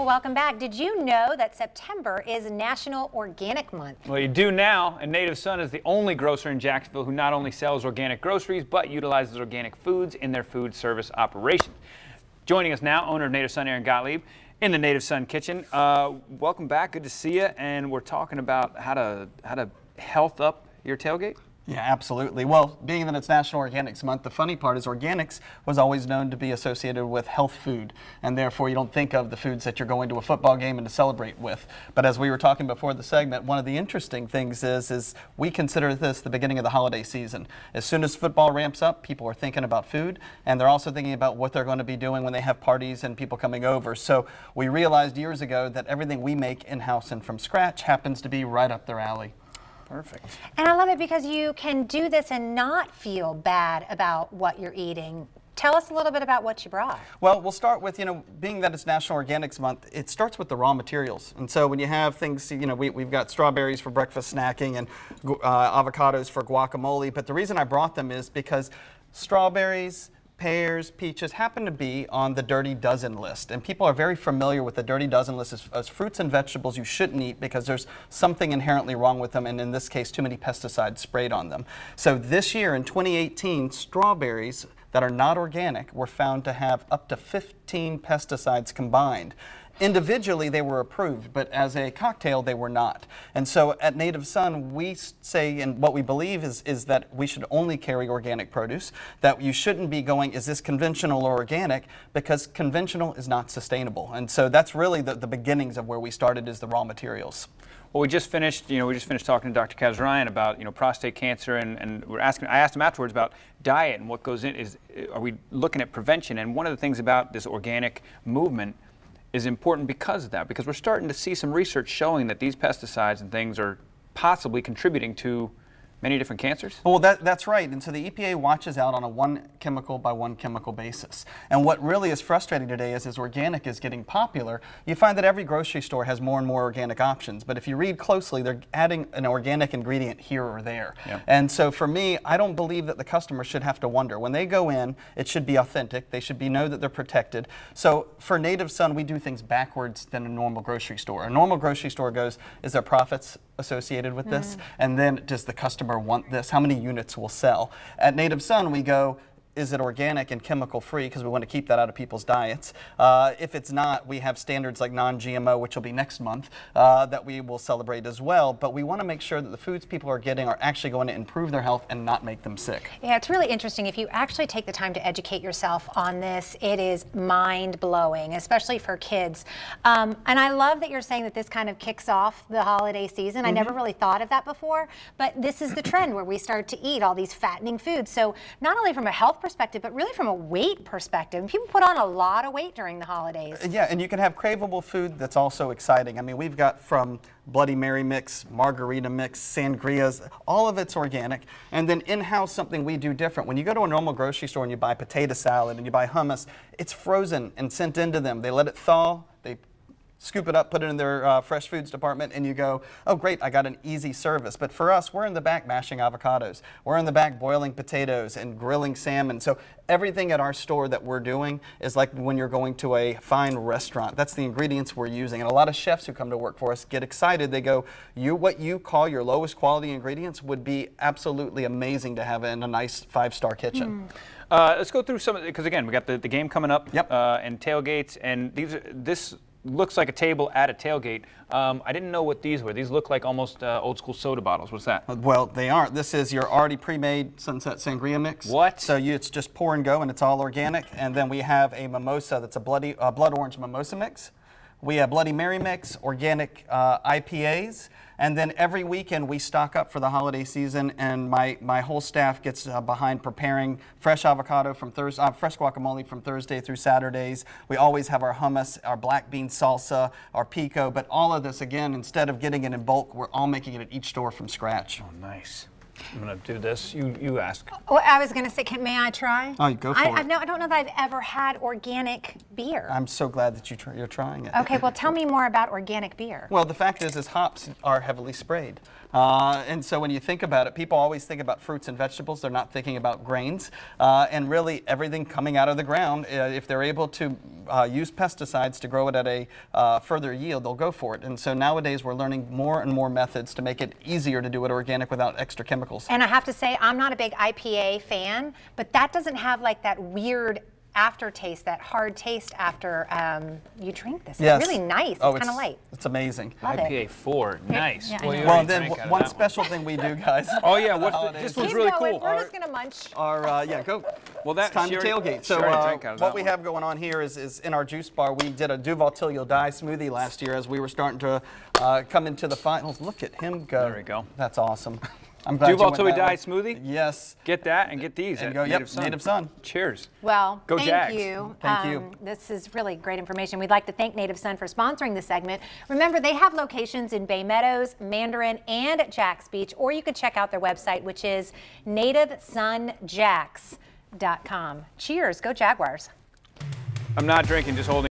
Well, welcome back. Did you know that September is National Organic Month? Well, you do now, and Native Son is the only grocer in Jacksonville who not only sells organic groceries, but utilizes organic foods in their food service operations. Joining us now, owner of Native Son, Aaron Gottlieb, in the Native Son kitchen. Welcome back, good to see you, and we're talking about how to health up your tailgate. Yeah, absolutely. Well, being that it's National Organics Month, the funny part is organics was always known to be associated with health food, and therefore you don't think of the foods that you're going to a football game and to celebrate with. But as we were talking before the segment, one of the interesting things is we consider this the beginning of the holiday season. As soon as football ramps up, people are thinking about food, and they're also thinking about what they're going to be doing when they have parties and people coming over. So we realized years ago that everything we make in-house and from scratch happens to be right up their alley. Perfect. And I love it because you can do this and not feel bad about what you're eating. Tell us a little bit about what you brought. Well, we'll start with, being that it's National Organics Month, it starts with the raw materials. And so when you have things, we've got strawberries for breakfast snacking and avocados for guacamole. But the reason I brought them is because strawberries, pears, peaches happen to be on the Dirty Dozen list. And people are very familiar with the Dirty Dozen list as fruits and vegetables you shouldn't eat because there's something inherently wrong with them, and in this case, too many pesticides sprayed on them. So this year in 2018, strawberries that are not organic were found to have up to 15 pesticides combined. Individually, they were approved, but as a cocktail, they were not. And so at Native Son, we say, and what we believe is that we should only carry organic produce, that you shouldn't be going, is this conventional or organic, because conventional is not sustainable. And so that's really the beginnings of where we started, is the raw materials. Well, we just finished talking to Dr. Kazryan about, prostate cancer, and I asked him afterwards about diet and what goes in. Are we looking at prevention? And one of the things about this organic movement is important because of that, because we're starting to see some research showing that these pesticides and things are possibly contributing to many different cancers? Well, that's right. And so the EPA watches out on a one chemical by one chemical basis. And what really is frustrating today is as organic is getting popular, you find that every grocery store has more and more organic options. But if you read closely, they're adding an organic ingredient here or there. Yep. And so for me, I don't believe that the customer should have to wonder. When they go in, it should be authentic. They should know that they're protected. So for Native Son, we do things backwards than a normal grocery store. A normal grocery store goes, is there profits associated with this? And then does the customer want this? How many units will sell? At Native Son, we go, is it organic and chemical free, because we want to keep that out of people's diets. If it's not, we have standards like non-GMO, which will be next month, that we will celebrate as well. But we want to make sure that the foods people are getting are actually going to improve their health and not make them sick. Yeah, it's really interesting. If you actually take the time to educate yourself on this, it is mind-blowing, especially for kids. And I love that you're saying that this kind of kicks off the holiday season. I never really thought of that before, but this is the trend where we start to eat all these fattening foods. So not only from a health perspective, but really from a weight perspective. People put on a lot of weight during the holidays. Yeah, and you can have craveable food that's also exciting. I mean, we've got from Bloody Mary mix, margarita mix, sangrias, all of it's organic. And then in-house, something we do different. When you go to a normal grocery store and you buy potato salad and you buy hummus, it's frozen and sent into them. They let it thaw, they scoop it up, put it in their fresh foods department, and you go, oh great, I got an easy service. But for us, we're in the back mashing avocados. We're in the back boiling potatoes and grilling salmon. So everything at our store that we're doing is like when you're going to a fine restaurant. That's the ingredients we're using. And a lot of chefs who come to work for us get excited. They go, what you call your lowest quality ingredients would be absolutely amazing to have in a nice 5-star kitchen. Let's go through some of it, because again, we got the game coming up. Yep. And tailgates, and this looks like a table at a tailgate. I didn't know what these were. These look like almost old school soda bottles. What's that? Well, they aren't. This is your already pre-made Sunset Sangria mix. What? So it's just pour and go, and it's all organic. And then we have a mimosa that's a blood orange mimosa mix. We have Bloody Mary mix, organic IPAs. And then every weekend we stock up for the holiday season, and my whole staff gets behind preparing fresh avocado from Thursday, fresh guacamole from Thursday through Saturdays. We always have our hummus, our black bean salsa, our pico, but all of this, again, instead of getting it in bulk, we're all making it at each store from scratch. Oh, nice. I'm going to do this. You ask. Well, I was going to say, may I try? Oh, go for it. I don't know that I've ever had organic beer. I'm so glad that you're trying it. Okay, well, tell me more about organic beer. Well, the fact is hops are heavily sprayed. And so when you think about it, people always think about fruits and vegetables. They're not thinking about grains. And really, everything coming out of the ground, if they're able to use pesticides to grow it at a further yield, they'll go for it. And so nowadays, we're learning more and more methods to make it easier to do it organic without extra chemicals. And I have to say, I'm not a big IPA fan, but that doesn't have like that weird aftertaste, that hard taste after you drink this. Yes. It's really nice. Oh, it's kind of light. It's amazing. Love it. IPA 4, nice. Yeah, I Well, know. you Well, already and then drank out of one that special thing we do, guys. Oh yeah, holidays this one's Keep really going. cool. We're just going to munch. Yeah, go. Well, that It's time she to already- tailgate. she So already drank out of what that we one. have going on here is in our juice bar, we did a Duval Till You'll Die smoothie last year as we were starting to come into the finals. Look at him go. There we go. That's awesome. I'm glad Duval you Till went We that Die way. smoothie? Yes. Get that and get these And at go, yep, Native Son. Native Son. Cheers. Well, Go thank Jags. you. Thank you. This is really great information. We'd like to thank Native Son for sponsoring this segment. Remember, they have locations in Bay Meadows, Mandarin, and at Jax Beach, or you could check out their website, which is nativesonjax.com. Cheers. Go Jaguars. I'm not drinking, just holding.